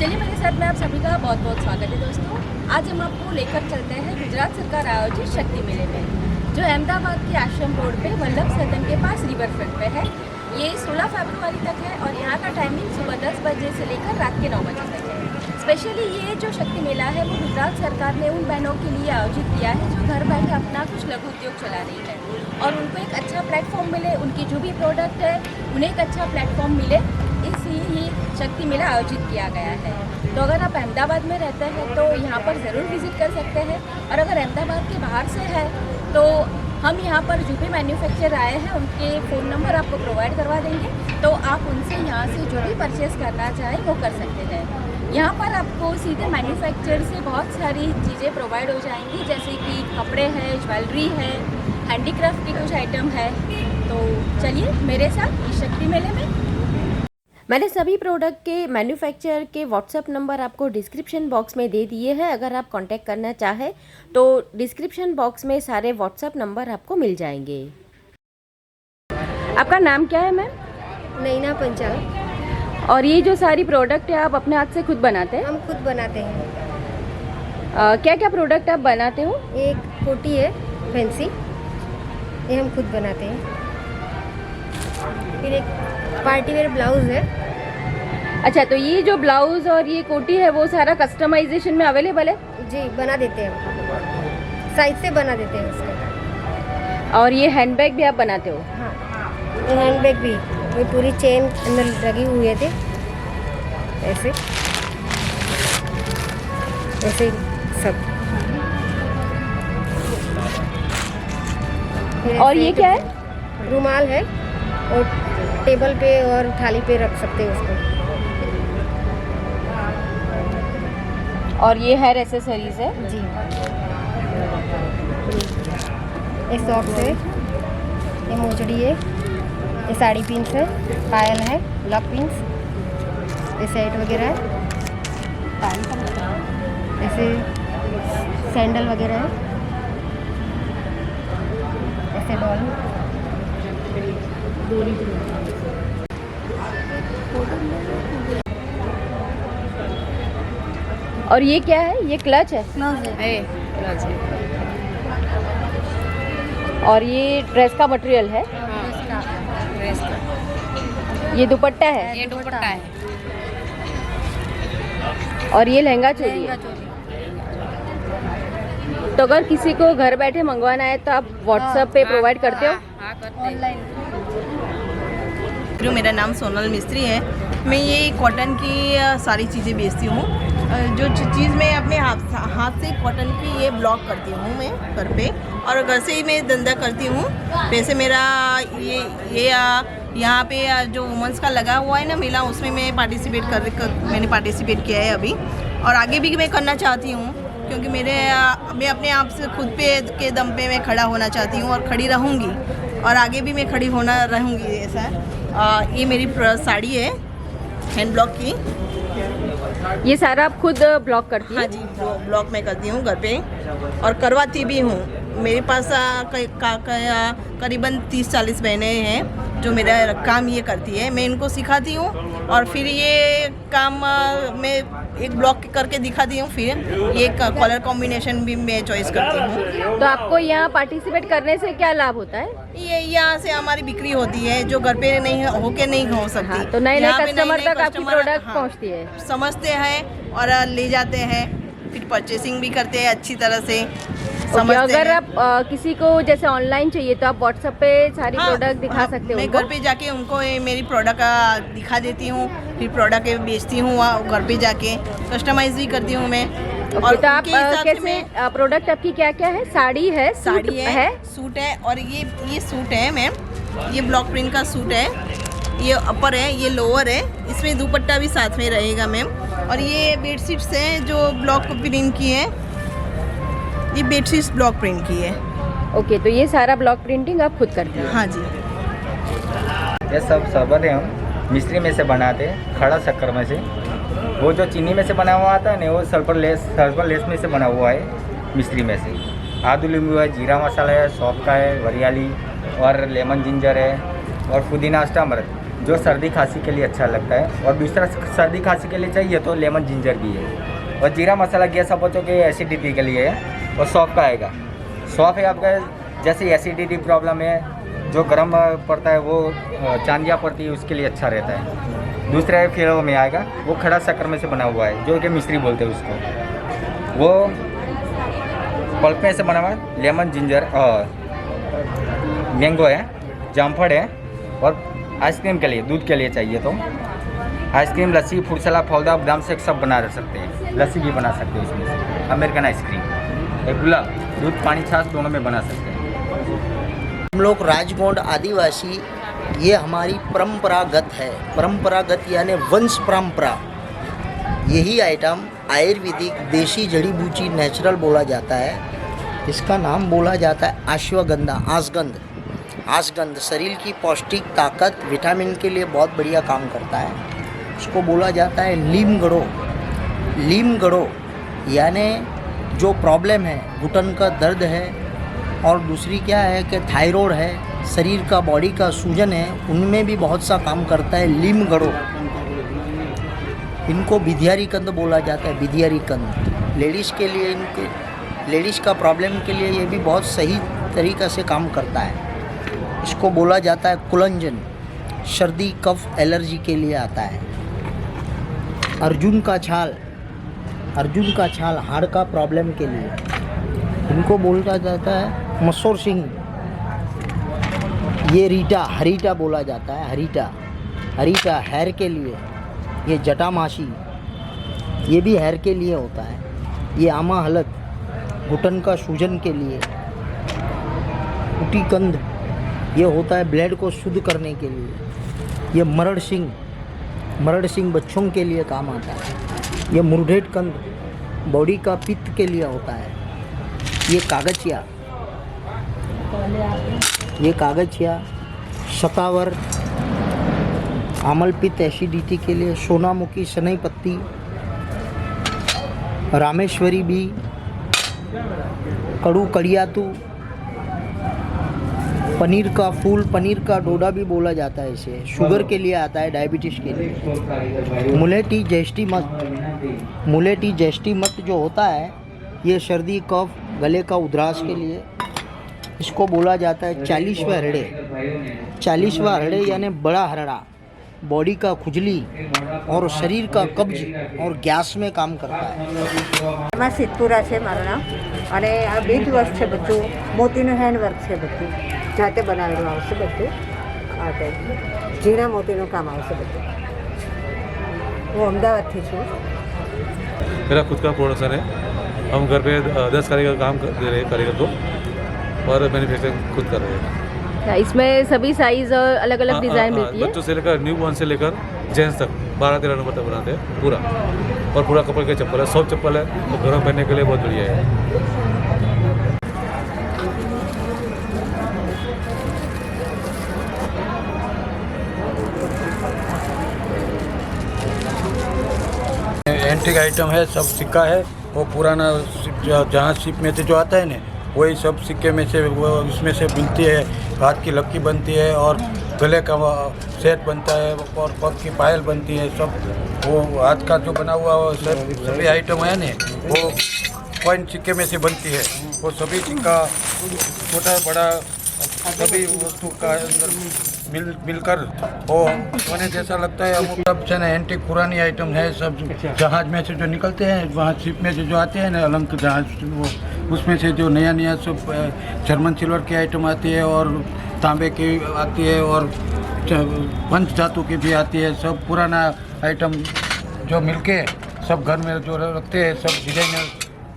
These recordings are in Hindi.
चलिए मेरे साथ में आप सभी का बहुत बहुत स्वागत है दोस्तों। आज हम आपको लेकर चलते हैं गुजरात सरकार आयोजित शक्ति मेले में, जो अहमदाबाद के आश्रम रोड पे वल्लभ सदन के पास रिवर फ्रंट पे है। ये 16 फरवरी तक है और यहाँ का टाइमिंग सुबह 10 बजे से लेकर रात के 9 बजे तक है। स्पेशली ये जो शक्ति मेला है वो गुजरात सरकार ने उन बहनों के लिए आयोजित किया है जो घर बैठे अपना कुछ लघु उद्योग चला रही है और उनको एक अच्छा प्लेटफॉर्म मिले, उनकी जो भी प्रोडक्ट है उन्हें एक अच्छा प्लेटफॉर्म मिले, इसलिए ये शक्ति मेला आयोजित किया गया है। तो अगर आप अहमदाबाद में रहते हैं तो यहाँ पर ज़रूर विज़िट कर सकते हैं, और अगर अहमदाबाद के बाहर से है तो हम यहाँ पर जो भी मैन्युफैक्चर आए हैं उनके फ़ोन नंबर आपको प्रोवाइड करवा देंगे, तो आप उनसे यहाँ से जो भी परचेज़ करना चाहें वो कर सकते हैं। यहाँ पर आपको सीधे मैन्युफैक्चर से बहुत सारी चीज़ें प्रोवाइड हो जाएंगी, जैसे कि कपड़े हैं, ज्वेलरी है, हैंडीक्राफ्ट की कुछ आइटम है। तो चलिए मेरे साथ इस शक्ति मेले में। मैंने सभी प्रोडक्ट के मैन्युफैक्चरर के व्हाट्सएप नंबर आपको डिस्क्रिप्शन बॉक्स में दे दिए हैं। अगर आप कांटेक्ट करना चाहें तो डिस्क्रिप्शन बॉक्स में सारे व्हाट्सएप नंबर आपको मिल जाएंगे। आपका नाम क्या है मैम? नैना पंचाल। और ये जो सारी प्रोडक्ट है आप अपने हाथ से खुद बनाते हैं? हम खुद बनाते हैं। क्या क्या प्रोडक्ट आप बनाते हो? एक कोटी है फैंसी, ये हम खुद बनाते हैं। फिर एक पार्टी वेयर ब्लाउज है। अच्छा, तो ये जो ब्लाउज और ये कोटी है वो सारा कस्टमाइजेशन में अवेलेबल है? जी, बना देते हैं, साइज से बना देते हैं उसका। और ये हैंडबैग भी आप बनाते हो? हाँ, ये हैंडबैग भी, ये पूरी चेन अंदर लगी हुई है थे, ऐसे ऐसे सब। और ये क्या है? रुमाल है और टेबल पे और थाली पे रख सकते हैं उसको। और ये हेयर एक्सेसरीज है? जी, ये सॉक्स है, ये मोजड़ी है, ये साड़ी पिन्स है, पायल है, लक पिन्स, ये सेट वगैरह है, ऐसे सैंडल वगैरह है, ऐसे डॉल। और ये क्या है? ये क्लच है? क्लच है। और ये ड्रेस का मटेरियल है? ड्रेस का। ये दुपट्टा है? ये दुपट्टा है। और ये लहंगा चोली है? तो अगर किसी को घर बैठे मंगवाना है तो आप व्हाट्सएप पे प्रोवाइड करते हो? हाँ, करते हैं। ऑनलाइन। मेरा नाम सोनल मिस्त्री है। मैं ये कॉटन की सारी चीज़ें बेचती हूँ। जो चीज़ मैं अपने हाथ से कॉटन की ये ब्लॉक करती हूँ मैं घर पे, और घर से ही मैं धंधा करती हूँ। वैसे मेरा ये यहाँ पे जो वुमेंस का लगा हुआ है ना मेला, उसमें मैं मैंने पार्टिसिपेट किया है अभी, और आगे भी मैं करना चाहती हूँ, क्योंकि मैं अपने आप से खुद पे के दम पे मैं खड़ा होना चाहती हूँ और खड़ी रहूँगी, और आगे भी मैं खड़ी होना रहूँगी। ऐसा ये मेरी साड़ी है हैंड ब्लॉक की। ये सारा आप खुद ब्लॉक करती हैं? हाँ जी, ब्लॉक मैं करती हूँ घर पे और करवाती भी हूँ। मेरे पास करीबन 30-40 बहनें हैं जो मेरा काम ये करती है। मैं इनको सिखाती हूँ और फिर ये काम मैं एक ब्लॉक करके दिखाती हूँ, फिर ये कलर कॉम्बिनेशन भी मैं चॉइस करती हूँ। तो आपको यहाँ पार्टिसिपेट करने से क्या लाभ होता है? ये यहाँ से हमारी बिक्री होती है जो घर पे नहीं हो सकती। हाँ, तो नए कस्टमर तक आपकी प्रोडक्ट पहुँचती है, समझते हैं और ले जाते हैं, फिर परचेसिंग भी करते हैं अच्छी तरह से। अगर आप किसी को जैसे ऑनलाइन चाहिए तो आप व्हाट्सएप पे सारी प्रोडक्ट दिखा सकते हो? मैं घर पे जाके उनको मेरी प्रोडक्ट दिखा देती हूँ, फिर प्रोडक्ट बेचती हूँ वहाँ घर पे जाके, कस्टमाइज भी करती हूँ मैं। और तो आप कैसे प्रोडक्ट आपकी क्या क्या है? साड़ी है, साड़ी है, सूट है, और ये सूट है मैम, ये ब्लॉक प्रिंट का सूट है, ये अपर है, ये लोअर है, इसमें दुपट्टा भी साथ में रहेगा मैम। और ये बेडशीट्स हैं जो ब्लॉक प्रिंट की है, ये बेडशीट्स ब्लॉक प्रिंट की है। ओके, तो ये सारा ब्लॉक प्रिंटिंग आप खुद करती हैं? हाँ जी। ये सब साबन है, हम मिस्त्री में से बनाते हैं, खड़ा शक्कर में से। वो जो चीनी में से बना हुआ आता है ना, वो सर्पल लेस में से बना हुआ है मिस्त्री में से। आदू नींबू है, जीरा मसाला है, सौंफ का है, वरियाली और लेमन जिंजर है और पुदीना अष्टामृत, जो सर्दी खांसी के लिए अच्छा लगता है। और दूसरा सर्दी खांसी के लिए चाहिए तो लेमन जिंजर भी है। और जीरा मसाला गैस आप बच्चों के एसिडिटी के लिए है। और सौंफ का आएगा, सौंफ है आपका जैसे एसिडिटी प्रॉब्लम है, जो गर्म पड़ता है वो चांदिया पड़ती है, उसके लिए अच्छा रहता है। दूसरा है फिर में आएगा वो खड़ा शक्कर में से बना हुआ है, जो कि मिश्री बोलते हैं उसको। वो पल्प में से बना हुआ है, लेमन जिंजर और मैंगो है, जामफड़ है। और आइसक्रीम के लिए, दूध के लिए चाहिए तो आइसक्रीम, लस्सी, फ्रूट सलाद, फलदा, बादाम शेक सब बना सकते हैं। लस्सी भी बना सकते हैं उसमें से। अमेरिकन आइसक्रीम, एक गुलाब, दूध, पानी, छाछ दोनों में बना सकते हैं। हम लोग राजगोंड आदिवासी, ये हमारी परंपरागत है। परंपरागत यानी वंश परंपरा। यही आइटम आयुर्वेदिक देसी जड़ी बूटी नेचुरल बोला जाता है। इसका नाम बोला जाता है अश्वगंधा, आसगंध। आसगंध शरीर की पौष्टिक ताकत, विटामिन के लिए बहुत बढ़िया काम करता है। इसको बोला जाता है लीम गड़ो। लीम गड़ो यानी जो प्रॉब्लम है, घुटन का दर्द है, और दूसरी क्या है कि थायराइड है, शरीर का बॉडी का सूजन है, उनमें भी बहुत सा काम करता है लीम गड़ो। इनको बिधियारी कंद बोला जाता है, बिधियारी कंद। लेडीज़ के लिए, इनके लेडीज़ का प्रॉब्लम के लिए ये भी बहुत सही तरीक़ा से काम करता है। इसको बोला जाता है कुलंजन, सर्दी कफ एलर्जी के लिए आता है। अर्जुन का छाल, अर्जुन का छाल हार्ट का प्रॉब्लम के लिए। इनको बोला जाता है मसूर सिंह। ये रीटा, हरीटा बोला जाता है, हरीटा। हरीटा हेयर के लिए। ये जटामासी, ये भी हेयर के लिए होता है। ये आमा हलद, घुटन का सूजन के लिए। उटी कंद, ये होता है ब्लड को शुद्ध करने के लिए। ये मरड़ सिंह, मरड़ सिंह बच्चों के लिए काम आता है। ये मुरडेट कंद बॉडी का पित्त के लिए होता है। ये कागचिया, ये कागचिया शतावर, आमल पित्त एसिडिटी के लिए। सोनामुखी, शनई पत्ती, रामेश्वरी भी, कड़ू कड़ियातू, पनीर का फूल, पनीर का डोडा भी बोला जाता है इसे। शुगर के लिए आता है, डायबिटीज़ के लिए। मुलेटी जैष्टी मत, मुलेटी जैष्टी मत जो होता है, ये सर्दी कफ गले का उधरास के लिए। इसको बोला जाता है 40वां हरड़े। 40वां हरड़े यानी बड़ा हरड़ा, बॉडी का खुजली और शरीर का कब्ज और गैस में काम करता है। એમાં સિદ્ધપુરા છે મારું નામ, અને આ બીજ વર્ક છે બધું, મોતીનું હેન્ડવર્ક છે બધું, જાતે બનાવેલું આવશે બધું। આ ટાઈપનું ઝીણા મોતીનું કામ આવશે બધું। હું અમદાવાદથી છું। मेरा खुद का प्रोडक्शन है। हम घर पे 10 कारीगर काम दे रहे हैं कारीगर को, और मैन्युफैक्चरिंग खुद कर रहे हैं। इसमें सभी साइज और अलग अलग डिज़ाइन मिलती है। बच्चों से लेकर न्यू बॉर्न से लेकर जेंट्स तक 12-13 नंबर तक बनाते हैं पूरा। और पूरा कपड़े के चप्पल है, सॉफ्ट चप्पल है, तो घर में पहनने के लिए बहुत बढ़िया है। एंटीक आइटम है, सब सिक्का है। वो पुराना जहाँ शिप में से जो आता है ना, वही सब सिक्के में से वो इसमें से मिलती है। हाथ की लक्की बनती है, और गले का सेट बनता है, और पग की पायल बनती है। सब वो हाथ का जो बना हुआ वो सभी आइटम है ना, वो कॉइन सिक्के में से बनती है। वो सभी सिक्का, छोटा बड़ा सभी वस्तु का अंदर मिलकर वो सोने जैसा लगता है। अब सब से ना एंटीक पुरानी आइटम है। सब जहाज में से जो निकलते हैं, वहाँ शिप में से जो आते हैं ना, अलंक जहाज, वो उसमें से जो नया नया सब जर्मन सिल्वर की आइटम आती है, और तांबे की आती है, और पंच धातु की भी आती है। सब पुराना आइटम जो मिलके सब घर में जो रखते हैं, सब डिजाइनर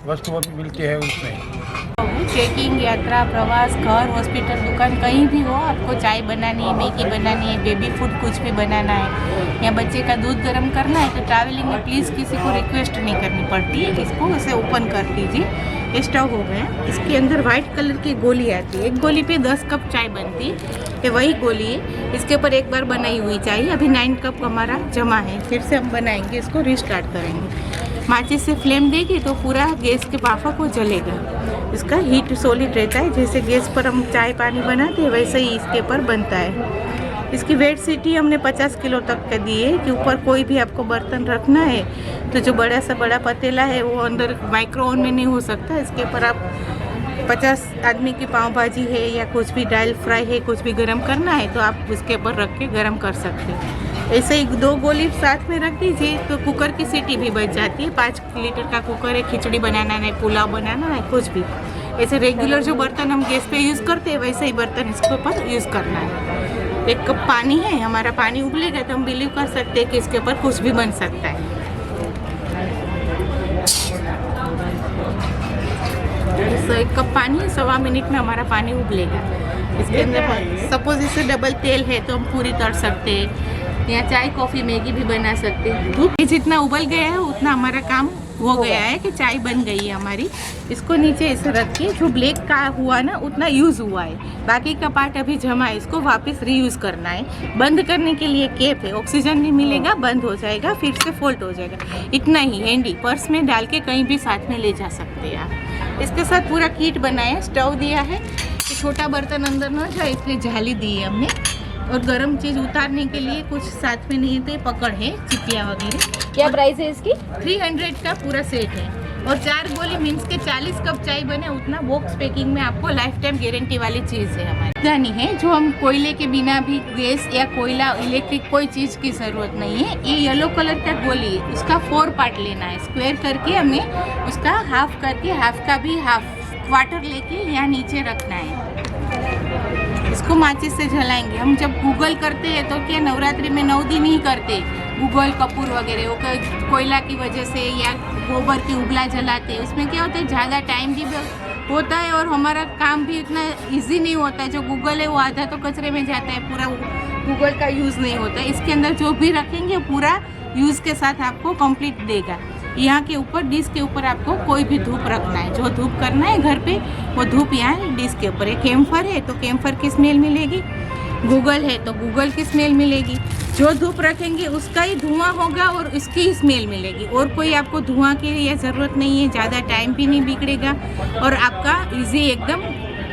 वस्तुएं भी मिलती है उसमें। चेकिंग, यात्रा, प्रवास, घर, हॉस्पिटल, दुकान, कहीं भी हो, आपको चाय बनानी है, मैगी बनानी है, बेबी फूड कुछ भी बनाना है, या बच्चे का दूध गर्म करना है, तो ट्रैवलिंग में प्लीज़ किसी को रिक्वेस्ट नहीं करनी पड़ती है। इसको उसे ओपन कर दीजिए। ये स्टव हो गया। इसके अंदर वाइट कलर की गोली आती है। एक गोली पे 10 कप चाय बनती है। ये वही गोली है। इसके ऊपर एक बार बनाई हुई चाय, अभी 9 कप हमारा जमा है। फिर से हम बनाएंगे, इसको रिस्टार्ट करेंगे। माचिस से फ्लेम देगी तो पूरा गैस के पाफा को जलेगा। इसका हीट सॉलिड रहता है, जैसे गैस पर हम चाय पानी बनाते हैं वैसे ही इसके ऊपर बनता है। इसकी वेट सिटी हमने 50 किलो तक का दी है कि ऊपर कोई भी आपको बर्तन रखना है तो जो बड़ा सा बड़ा पतीला है वो अंदर माइक्रो ओवन में नहीं हो सकता। इसके ऊपर आप 50 आदमी की पाव भाजी है या कुछ भी दाल फ्राई है, कुछ भी गरम करना है तो आप उसके ऊपर रख के गरम कर सकते हैं। ऐसे ही 2 गोली साथ में रख दीजिए तो कुकर की सीटी भी बच जाती है। 5 लीटर का कुकर है, खिचड़ी बनाना है, पुलाव बनाना है, कुछ भी। ऐसे रेगुलर जो बर्तन हम गैस पे यूज़ करते हैं वैसे ही बर्तन इसके ऊपर यूज़ करना है। 1 कप पानी है, हमारा पानी उबलेगा तो हम बिलीव कर सकते हैं कि इसके ऊपर कुछ भी बन सकता है। तो 1 कप पानी है, 1.25 मिनट में हमारा पानी उबलेगा। इसके अंदर सपोज इससे डबल तेल है तो हम पूरी तल सकते हैं या चाय कॉफ़ी मैगी भी बना सकते हैं। धूप जितना उबल गया है उतना हमारा काम हो गया है कि चाय बन गई है हमारी। इसको नीचे ऐसे रख के जो ब्लैक का हुआ ना उतना यूज़ हुआ है, बाकी का पार्ट अभी जमा है, इसको वापस रीयूज़ करना है। बंद करने के लिए कैप है, ऑक्सीजन नहीं मिलेगा, बंद हो जाएगा, फिर से फोल्ड हो जाएगा। इतना ही हैंडी, पर्स में डाल के कहीं भी साथ में ले जा सकते हैं आप। इसके साथ पूरा किट बनाया, स्टोव दिया है कि छोटा बर्तन अंदर ना जाए इसलिए जाली दी है हमने, और गर्म चीज़ उतारने के लिए कुछ साथ में नहीं थे, पकड़ है, चिपिया वगैरह। क्या प्राइस है इसकी? 300 का पूरा सेट है और 4 गोली मीन्स के 40 कप चाय बने उतना बॉक्स पैकिंग में आपको लाइफ टाइम गारंटी वाली चीज़ है हमारी। दानी है जो हम कोयले के बिना भी गैस या कोयला इलेक्ट्रिक कोई चीज़ की ज़रूरत नहीं है। ये येलो कलर का गोली है, उसका 4 पार्ट लेना है, स्क्वायर करके हमें उसका हाफ करके हाफ का भी हाफ क्वार्टर लेके यहाँ नीचे रखना है। इसको माचिस से जलाएंगे। हम जब गूगल करते हैं तो क्या नवरात्रि में 9 दिन ही करते, गूगल कपूर वगैरह वो कोयला की वजह से या गोबर की उबला जलाते हैं, उसमें क्या होता है ज़्यादा टाइम भी होता है और हमारा काम भी इतना इजी नहीं होता है। जो गूगल है वो आधा तो कचरे में जाता है, पूरा गूगल का यूज़ नहीं होता। इसके अंदर जो भी रखेंगे पूरा यूज़ के साथ आपको कंप्लीट देगा। यहाँ के ऊपर डिश के ऊपर आपको कोई भी धूप रखना है, जो धूप करना है घर पे वो धूप यहाँ डिश के ऊपर है। कैम्फर है तो कैम्फर की स्मेल मिलेगी, गूगल है तो गूगल की स्मेल मिलेगी। जो धूप रखेंगे उसका ही धुआं होगा और उसकी ही स्मेल मिलेगी, और कोई आपको धुआं की ये ज़रूरत नहीं है। ज़्यादा टाइम भी नहीं बिगड़ेगा और आपका इजी एकदम।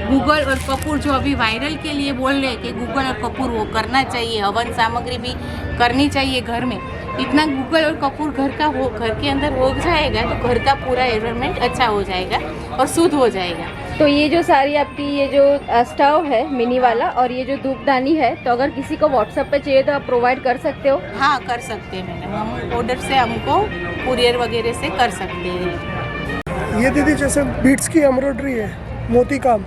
गूगल और कपूर जो अभी वायरल के लिए बोल रहे हैं कि गूगल और कपूर वो करना चाहिए, हवन सामग्री भी करनी चाहिए घर में। इतना गूगल और कपूर घर के अंदर हो जाएगा तो घर का पूरा एनवायरनमेंट अच्छा हो जाएगा और शुद्ध हो जाएगा। तो ये जो सारी आपकी ये जो स्टोव है मिनी वाला और ये जो धूपदानी है, तो अगर किसी को व्हाट्सएप पे चाहिए तो आप प्रोवाइड कर सकते हो? हाँ कर सकते हैं मैडम, हम ऑर्डर से हमको कुरियर वगैरह से कर सकते हैं। ये दीदी जैसे बीट्स की एम्ब्रॉयडरी है, मोती काम,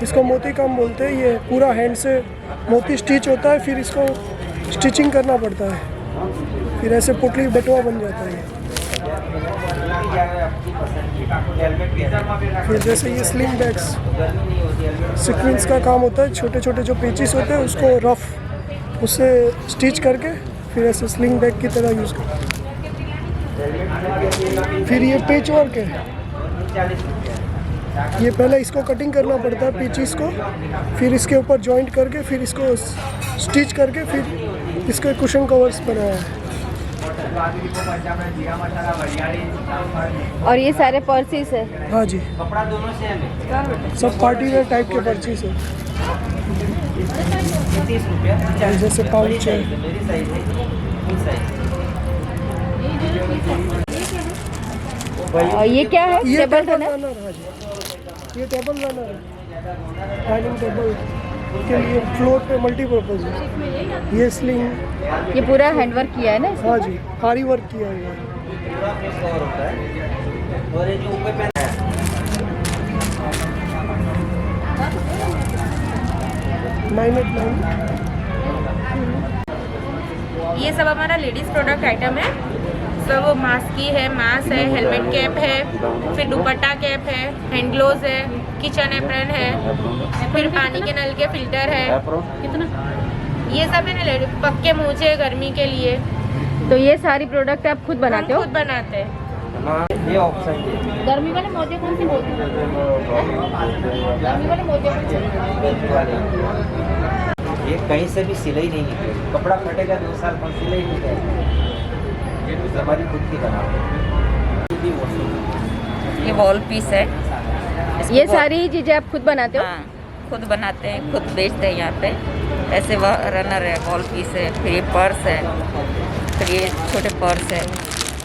इसको मोती काम बोलते हैं। ये पूरा हैंड से मोती स्टिच होता है, फिर इसको स्टिचिंग करना पड़ता है, फिर ऐसे पुतली बटुआ बन जाता है। फिर जैसे ये स्लिंग बैग्स, सीक्वेंस का काम होता है, छोटे छोटे जो पेचिस होते हैं उसको रफ उससे स्टिच करके फिर ऐसे स्लिंग बैग की तरह यूज़ करते हैं। फिर ये पेच वर्क है, ये पहले इसको कटिंग करना पड़ता है पेचिस को, फिर इसके ऊपर जॉइंट करके फिर इसको स्टिच करके फिर इसके कुशन कवर्स बनाया है। और ये सारे पर्सेस है? हाँ जी, सब पार्टी वेयर टाइप के पर्चेस है, जैसे पाउच है। और ये क्या है? ये टेबल रनर है जी, ये टेबल रनर है, डाइनिंग टेबल के लिए फ्लोर पे मल्टीपर्पज है। ये स्लिंग, ये पूरा हैंडवर्क किया है ना इसमें? हाँ जी, आरी वर्क किया हुआ है। 989। ये सब हमारा लेडीज़ प्रोडक्ट आइटम है। सब मास्क की है, मास्क है, हेलमेट कैप है, फिर दुपट्टा कैप है, हैंड ग्लोव्स है, किचन एप्रन है, फिर पानी के नल के फिल्टर है। कितना ये सब है ना लेडीज पक्के मोजे गर्मी के लिए। तो ये सारी प्रोडक्ट आप खुद बनाते हो? खुद बनाते हैं। ये ऑप्शन है। गर्मी वाले मोजे कौन से बोलते हैं? गर्मी वाले मोजे कौन से? ये कहीं से भी सिलाई नहीं निकलेगी, कपड़ा फटेगा 2 साल पर सिलाई नहीं निकलेगी, हमारी खुद की बनावट। ये वॉल पीस है। ये सारी चीज़ें आप खुद बनाते हो? हाँ खुद बनाते हैं, खुद बेचते हैं यहाँ पे। ऐसे रनर है, वॉल पीस है, फिर ये पर्स है, फिर ये छोटे पर्स है,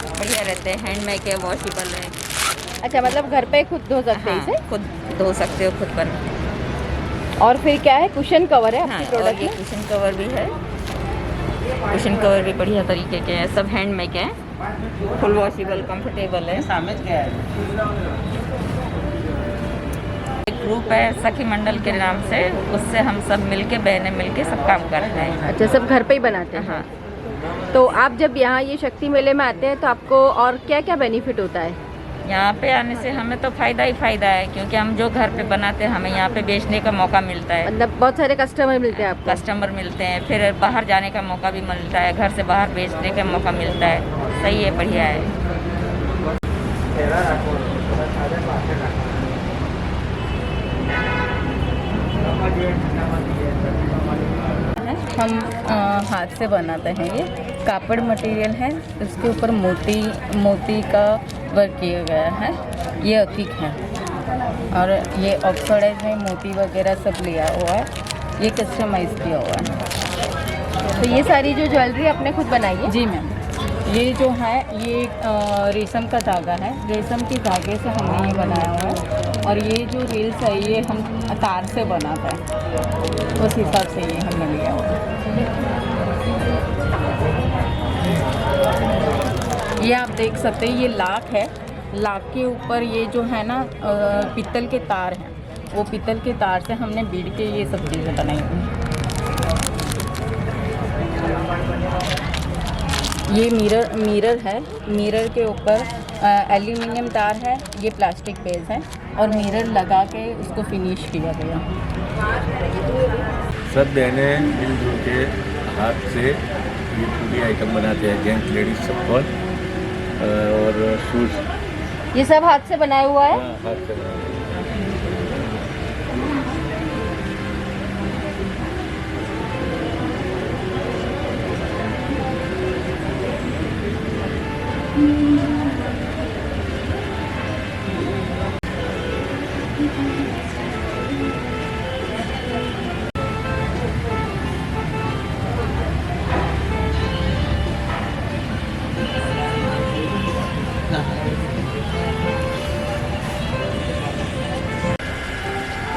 बढ़िया रहते हैं, हैंडमेड है, वॉशेबल है। अच्छा, मतलब घर पे खुद धो सकते हैं हाँ, इसे? खुद धो सकते हो खुद पर। और फिर क्या है, कुशन कवर है हाँ, आपके और प्रोडक्ट ये में? कुशन कवर भी है, कुशन कवर भी बढ़िया तरीके के हैं, सब हैंडमेड हैं, फुल वॉशेबल, कंफर्टेबल है। एक ग्रुप है सखी मंडल के नाम से, उससे हम सब मिलके, बहनें मिलके सब काम कर रहे हैं। अच्छा, सब घर पे ही बनाते हैं? हाँ। तो आप जब यहाँ ये शक्ति मेले में आते हैं तो आपको और क्या क्या बेनिफिट होता है? यहाँ पे आने से हमें तो फ़ायदा ही फ़ायदा है, क्योंकि हम जो घर पे बनाते हैं हमें यहाँ पे बेचने का मौका मिलता है, मतलब बहुत सारे कस्टमर मिलते हैं आपको? कस्टमर मिलते हैं, फिर बाहर जाने का मौका भी मिलता है, घर से बाहर बेचने का मौका मिलता है। सही है, बढ़िया है। हम हाथ से बनाते हैं, ये कापड़ मटेरियल है, इसके ऊपर मोती का वर्क किया गया है, ये अतीक है, और ये ऑक्सीडाइज में मोती वगैरह सब लिया हुआ है, ये कस्टमाइज किया हुआ है। तो ये सारी जो ज्वेलरी आपने खुद बनाई है? जी मैम, ये जो है ये रेशम का धागा है, रेशम के धागे से हमने ये बनाया हुआ है, और ये जो रील्स है ये हम तार से बनाते हैं, उस हिसाब से ये हमने लिया हुआ है। ये आप देख सकते हैं, ये लाख है, लाख के ऊपर ये जो है ना पीतल के तार हैं, वो पीतल के तार से हमने बीड़ के ये सब चीज़ें बनाई हुई हैं। ये मिरर है, मिरर के ऊपर एल्यूमिनियम तार है, ये प्लास्टिक बेस है, और मिरर लगा के उसको फिनिश किया गया। सब बहनें मिलजुल के हाथ से ये पूरी आइटम बनाते हैं, जेंट्स लेडीज चप्पल और शूज़। ये सब हाथ से बनाया हुआ है? हाँ, हाथ से बनाते हैं।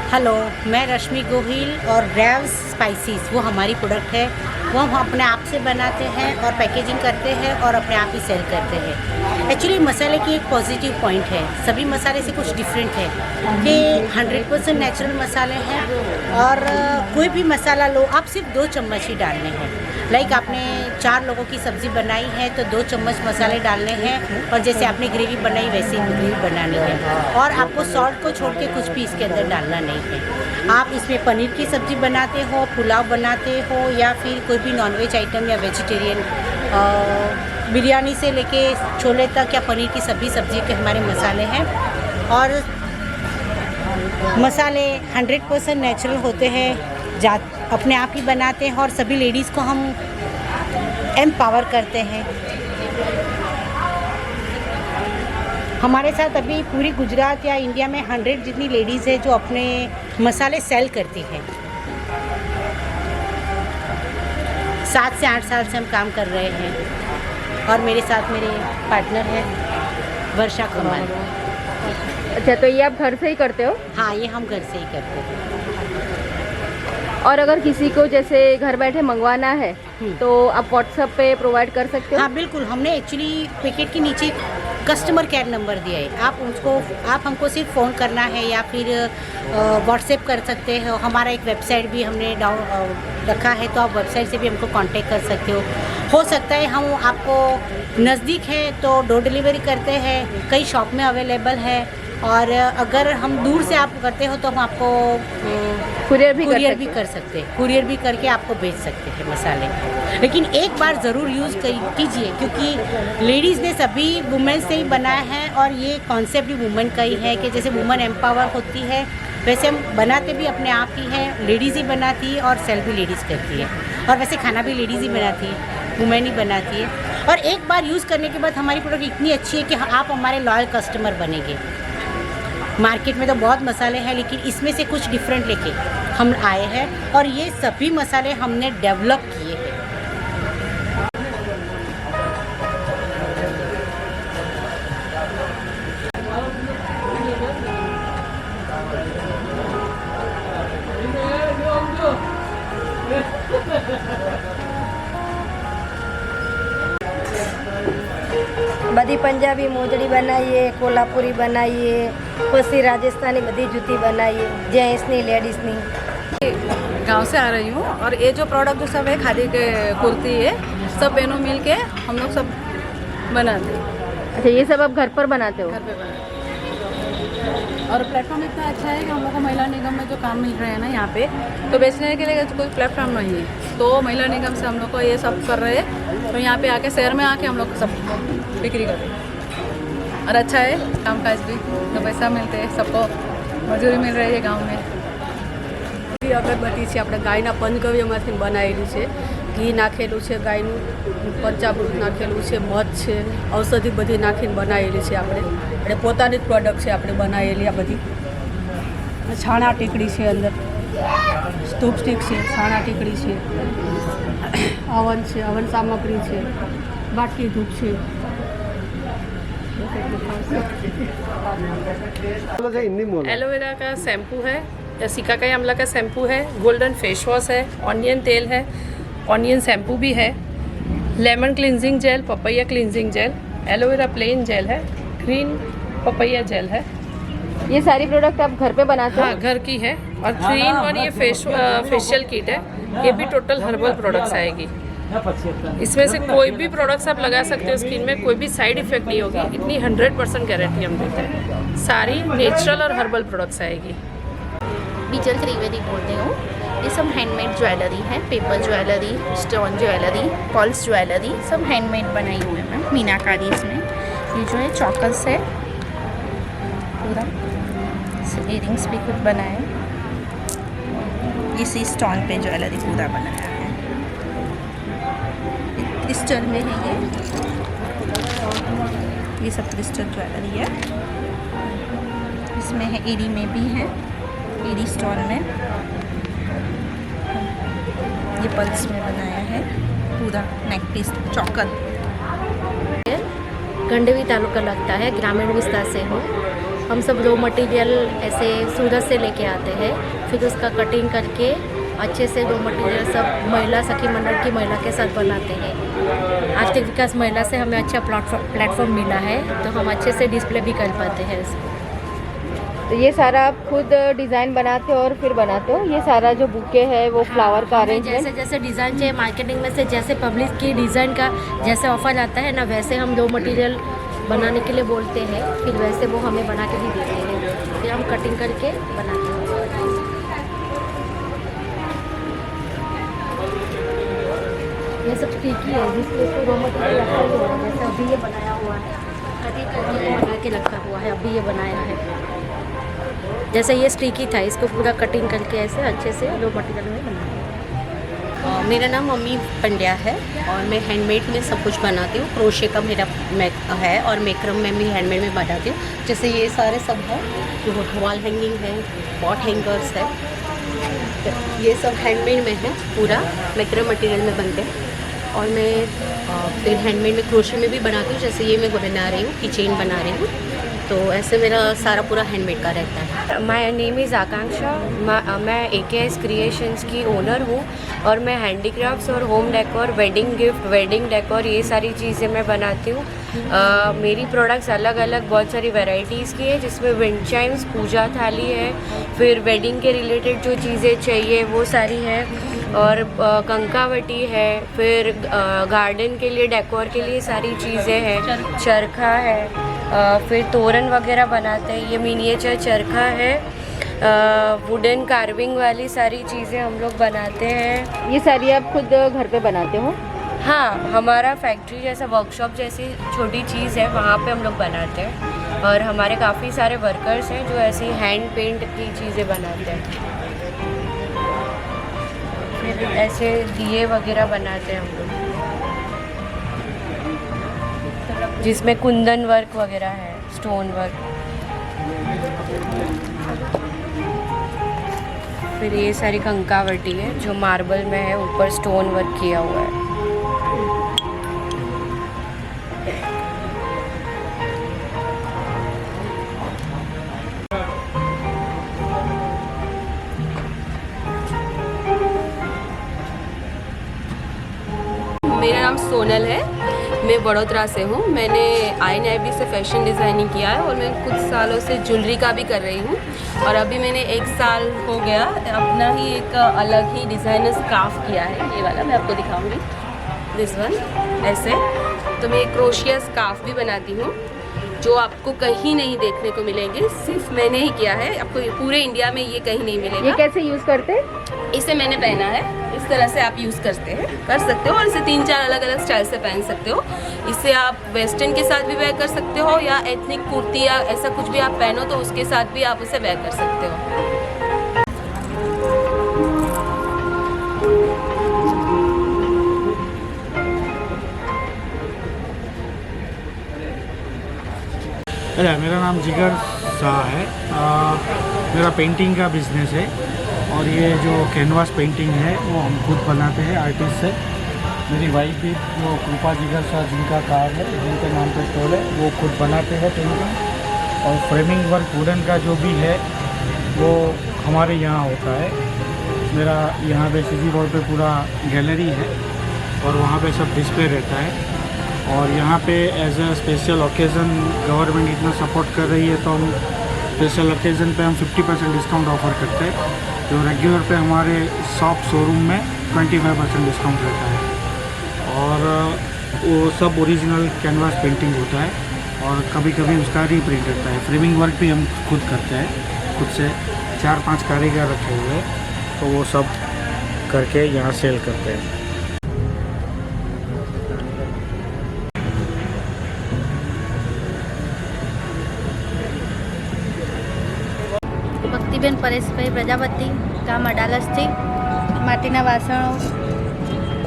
हेलो, मैं रश्मि गोहिल, और रैव्स स्पाइसेस वो हमारी प्रोडक्ट है, वो हम अपने आप से बनाते हैं और पैकेजिंग करते हैं और अपने आप ही सेल करते हैं। एक्चुअली मसाले की एक पॉजिटिव पॉइंट है, सभी मसाले से कुछ डिफरेंट है कि 100% नेचुरल मसाले हैं, और कोई भी मसाला लो आप सिर्फ 2 चम्मच ही डालने हैं। लाइक आपने 4 लोगों की सब्ज़ी बनाई है तो 2 चम्मच मसाले डालने हैं, और जैसे आपने ग्रेवी बनाई वैसे ही ग्रेवी बनानी है, और आपको सॉल्ट को छोड़ के कुछ भी इसके अंदर डालना नहीं है। आप इसमें पनीर की सब्ज़ी बनाते हो, पुलाव बनाते हो, या फिर कोई भी नॉनवेज आइटम या वेजिटेरियन, बिरयानी से लेके छोले तक या पनीर की सब्ज़ी के हमारे मसाले हैं, और मसाले 100% नेचुरल होते हैं, अपने आप ही बनाते हैं, और सभी लेडीज़ को हम एम्पावर करते हैं। हमारे साथ अभी पूरी गुजरात या इंडिया में 100 जितनी लेडीज़ है जो अपने मसाले सेल करती हैं। 7 से 8 साल से हम काम कर रहे हैं, और मेरे साथ मेरे पार्टनर हैं वर्षा कमाल। अच्छा, तो ये आप घर से ही करते हो? हाँ, ये हम घर से ही करते हैं। और अगर किसी को जैसे घर बैठे मंगवाना है तो आप व्हाट्सएप पे प्रोवाइड कर सकते हो? हाँ बिल्कुल, हमने एक्चुअली पैकेट के नीचे कस्टमर केयर नंबर दिया है, आप हमको सिर्फ फ़ोन करना है या फिर व्हाट्सएप कर सकते हो। हमारा एक वेबसाइट भी हमने रखा है, तो आप वेबसाइट से भी हमको कांटेक्ट कर सकते हो सकता है हम आपको नज़दीक है तो डोर डिलीवरी करते हैं, कई शॉप में अवेलेबल है, और अगर हम दूर से आप करते हो तो हम आपको कुरियर भी कर सकते हैं, कुरियर भी करके आपको भेज सकते हैं मसाले। लेकिन एक बार ज़रूर यूज़ कीजिए, क्योंकि लेडीज़ ने सभी वुमेन से ही बनाया है, और ये कॉन्सेप्ट भी वुमेन का ही है कि जैसे वुमेन एम्पावर होती है वैसे हम बनाते भी अपने आप ही हैं, लेडीज़ ही बनाती है और सेल भी लेडीज़ करती है, और वैसे खाना भी लेडीज़ ही बनाती है, वुमेन ही बनाती है। और एक बार यूज़ करने के बाद हमारी प्रोडक्ट इतनी अच्छी है कि आप हमारे लॉयल कस्टमर बनेंगे। मार्केट में तो बहुत मसाले हैं, लेकिन इसमें से कुछ डिफरेंट लेके हम आए हैं और ये सभी मसाले हमने डेवलप किए हैं। બધી પંજાબી મોજડી બનાવીએ, કોલ્હાપુરી બનાવીએ, પછી રાજસ્થાनी બધી જૂતી बनाइए, जेंट्सनी लेडीज़नी। गांव से आ रही हूँ और ये जो प्रोडक्ट जो सब है खादी के कुर्ती है सब बहनों मिल के हम लोग सब बनाते हैं। अच्छा, ये सब आप घर पर बनाते हो? घर पे बनाते हैं। और प्लेटफॉर्म इतना अच्छा है कि हम लोग को महिला निगम में जो काम मिल रहे हैं ना यहाँ पे, तो बेचने के लिए कोई प्लेटफॉर्म नहीं है, तो महिला निगम से हम लोग को ये सब कर रहे हैं। तो यहाँ पे आके शहर में आके हम लोग सब बिक्री कर रहे हैं और अच्छा है काम काज भी, तो पैसा मिलते हैं, सबको मजूरी मिल रही है गाँव में। અગરબત્તી છે આપણે ગાયના પંચગવ્યમાંથી બનાવેલી છે, ઘી નાખેલું છે, ગાયનું પંચામૃત નાખેલું છે, મધ છે, ઔષધિ બધી નાખીને બનાવેલી છે આપણે, એટલે પોતાની જ પ્રોડક્ટ છે આપણે બનાવેલી આ બધી। છાણા ટીકડી છે, અંદર સ્ટૂપ સ્ટિક છે, છાણા ટીકડી છે, અવન છે, અવન સામગ્રી છે, બાટલી ધૂપ છે। एलोवेरा का शैम्पू है, सिकाकाई आंवला का शैम्पू है, गोल्डन फेस वॉश है, ऑनियन तेल है, ऑनियन शैम्पू भी है, lemon cleansing gel, papaya cleansing gel, aloe vera plain gel है, ग्रीन पपैया जेल है। ये सारी प्रोडक्ट आप घर पे बनाते हो? हाँ, घर की है। और 3-in-1 ये फेशियल किट है, ये भी टोटल हर्बल प्रोडक्ट्स आएगी। इसमें से कोई भी प्रोडक्ट्स आप लगा सकते हो स्किन में, कोई भी साइड इफेक्ट नहीं होगी, इतनी 100% गारंटी हम देते हैं। सारी नेचुरल और हर्बल प्रोडक्ट्स आएगी। बीजल त्रिवेदी बोलती हूँ। ये सब हैंडमेड ज्वेलरी है, paper jewellery, stone jewellery, pulse jewellery, सब हैंडमेड बनाई हुई है मैम, मीनाकारी इसमें। ये जो है चौकस है पूरा, इयरिंग्स भी खुद बनाए, इसी स्टोन पे ज्वेलरी पूरा बनाया है। क्रिस्टल में है ये सब क्रिस्टल ज्वेलरी है। इसमें है एडी में भी है, एडी स्टोन में, ये पल्स में बनाया है पूरा नेक पीस चौकर। गंडवी तालुका लगता है, ग्रामीण विस्तार से हूँ। हम सब रॉ मटेरियल ऐसे सूरत से लेके आते हैं, फिर उसका कटिंग करके अच्छे से रॉ मटेरियल सब महिला सखी मंडल की महिला के साथ बनाते हैं। आर्थिक विकास महिला से हमें अच्छा प्लेटफॉर्म मिला है, तो हम अच्छे से डिस्प्ले भी कर पाते हैं इसको। तो ये सारा आप खुद डिज़ाइन बनाते हो और फिर बनाते हो? ये सारा जो बुके है वो फ्लावर का अरेंजमेंट? जैसे जैसे डिज़ाइन चाहिए मार्केटिंग में से, जैसे पब्लिक की डिज़ाइन का जैसे ऑफर आता है ना, वैसे हम रॉ मटेरियल बनाने के लिए बोलते हैं, फिर वैसे वो हमें बना के भी देते हैं, फिर हम कटिंग करके बनाते हैं। ये सब स्टिकी है, जिसके रॉ मटेरियल रखा हुआ है, जैसे अभी ये बनाया हुआ है, कटिंग करके बना के रखा हुआ है, अभी ये बनाया है। जैसे ये स्टिकी था, इसको पूरा कटिंग करके ऐसे अच्छे से रॉ मटेरियल में बनाया। मेरा नाम मम्मी पंड्या है और मैं हैंडमेड में सब कुछ बनाती हूँ। क्रोशे का मेरा है और मेक्रम में भी हैंडमेड में बनाती हूँ। जैसे ये सारे सब है, वॉल हैंगिंग है, पॉट हैंगर्स है, ये सब हैंडमेड में है, पूरा मेक्रम मटेरियल में बनते हैं। और मैं फिर हैंडमेड में क्रोशे में भी बनाती हूँ, जैसे ये मैं बना रही हूँ, किचेन बना रही हूँ, तो ऐसे मेरा सारा पूरा हैंडमेड का रहता है। माय नेम इज़ आकांक्षा, मैं AKS क्रिएशंस की ओनर हूँ और मैं हैंडीक्राफ्ट्स और home decor, wedding gift, wedding decor, ये सारी चीज़ें मैं बनाती हूँ। मेरी प्रोडक्ट्स अलग अलग बहुत सारी वैरायटीज़ की है, जिसमें विंड चाइम्स, पूजा थाली है, फिर वेडिंग के रिलेटेड जो चीज़ें चाहिए वो सारी है, और कंकावटी है, फिर गार्डन के लिए डेकोर के लिए सारी चीज़ें हैं, चरखा है, फिर तोरण वगैरह बनाते हैं, ये मिनिएचर चरखा है, वुडन कार्विंग वाली सारी चीज़ें हम लोग बनाते हैं। ये सारी आप खुद घर पे बनाते हो? हाँ, हमारा फैक्ट्री जैसा वर्कशॉप जैसी छोटी चीज़ है, वहाँ पे हम लोग बनाते हैं, और हमारे काफ़ी सारे वर्कर्स हैं जो ऐसी हैंड पेंट की चीज़ें बनाते हैं। फिर ऐसे दिए वगैरह बनाते हैं हम लोग, जिसमें कुंदन वर्क वगैरह है, स्टोन वर्क। फिर ये सारी कंकावटी है जो मार्बल में है, ऊपर स्टोन वर्क किया हुआ है। मेरा नाम सोनल है, मैं बड़ोदरा से हूँ। मैंने INIB से फैशन डिज़ाइनिंग किया है और मैं कुछ सालों से ज्वेलरी का भी कर रही हूँ। और अभी मैंने 1 साल हो गया अपना ही एक अलग ही डिज़ाइनर स्कार्फ किया है। ये वाला मैं आपको दिखाऊंगी, दिस वन ऐसे। तो मैं क्रोशिया स्कार्फ भी बनाती हूँ जो आपको कहीं नहीं देखने को मिलेंगे, सिर्फ मैंने ही किया है। आपको पूरे इंडिया में ये कहीं नहीं मिलेगा। ये कैसे यूज़ करते हैं? इसे मैंने पहना है, इस तरह से आप यूज़ कर सकते हो और इसे 3-4 अलग अलग स्टाइल से पहन सकते हो। इसे आप वेस्टर्न के साथ भी वेयर कर सकते हो या एथनिक कुर्ती या ऐसा कुछ भी आप पहनो तो उसके साथ भी आप उसे वेयर कर सकते हो। अच्छा, मेरा नाम जिगर शाह है। मेरा पेंटिंग का बिजनेस है और ये जो कैनवास पेंटिंग है वो हम खुद बनाते हैं आर्टिस्ट से। मेरी वाइफ भी जो कृपा जिगर शाह जिनका कार है, जिनके नाम पे स्टोर है, वो खुद बनाते हैं पेंटिंग। और फ्रेमिंग वर्क वुडन का जो भी है वो हमारे यहाँ होता है। मेरा यहाँ पे सीजी रोड पे पूरा गैलरी है और वहाँ पे सब डिस्प्ले रहता है। और यहाँ पे as a special occasion government इतना सपोर्ट कर रही है तो हम स्पेशल ओकेज़न पे हम 50% डिस्काउंट ऑफ़र करते हैं, जो रेगुलर पे हमारे शोरूम में 25% डिस्काउंट रहता है। और वो सब ओरिजिनल कैनवास पेंटिंग होता है और कभी कभी उसका रीप्रिंट रहता है। फ्रेमिंग वर्क भी हम खुद करते हैं, खुद से 4-5 कारीगर रखे हुए हैं, तो वो सब करके यहाँ सेल करते हैं। ભક્તિબેન પરેશભાઈ પ્રજાપતિ, ગામ અડાલજથી। માટીના વાસણો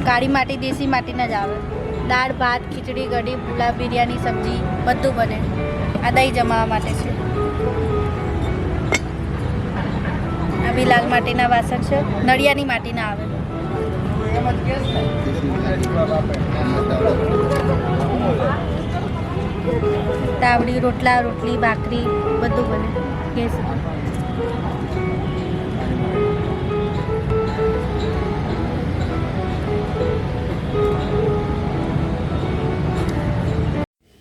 કાળી માટી, દેશી માટીના જ આવે। દાળ, ભાત, ખીચડી, કઢી, પુલાવ, બિરયાની, સબ્જી બધું બને। આ દહીં જમાવા માટે છે। આ બી લાલ માટીના વાસણ છે, નળિયાની માટીના આવે। તાવડી, રોટલા, રોટલી, ભાખરી બધું બને ગેસ।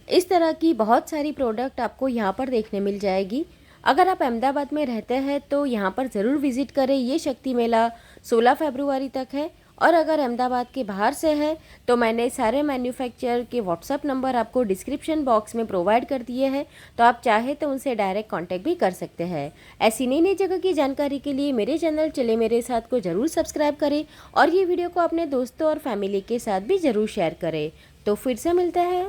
इस तरह की बहुत सारी प्रोडक्ट आपको यहाँ पर देखने मिल जाएगी। अगर आप अहमदाबाद में रहते हैं तो यहाँ पर ज़रूर विज़िट करें। ये शक्ति मेला 16 फरवरी तक है। और अगर अहमदाबाद के बाहर से है तो मैंने सारे मैन्युफैक्चरर के व्हाट्सअप नंबर आपको डिस्क्रिप्शन बॉक्स में प्रोवाइड कर दिए हैं, तो आप चाहे तो उनसे डायरेक्ट कांटेक्ट भी कर सकते हैं। ऐसी नई नई जगह की जानकारी के लिए मेरे चैनल चले मेरे साथ को ज़रूर सब्सक्राइब करें और ये वीडियो को अपने दोस्तों और फैमिली के साथ भी ज़रूर शेयर करें। तो फिर से मिलते हैं।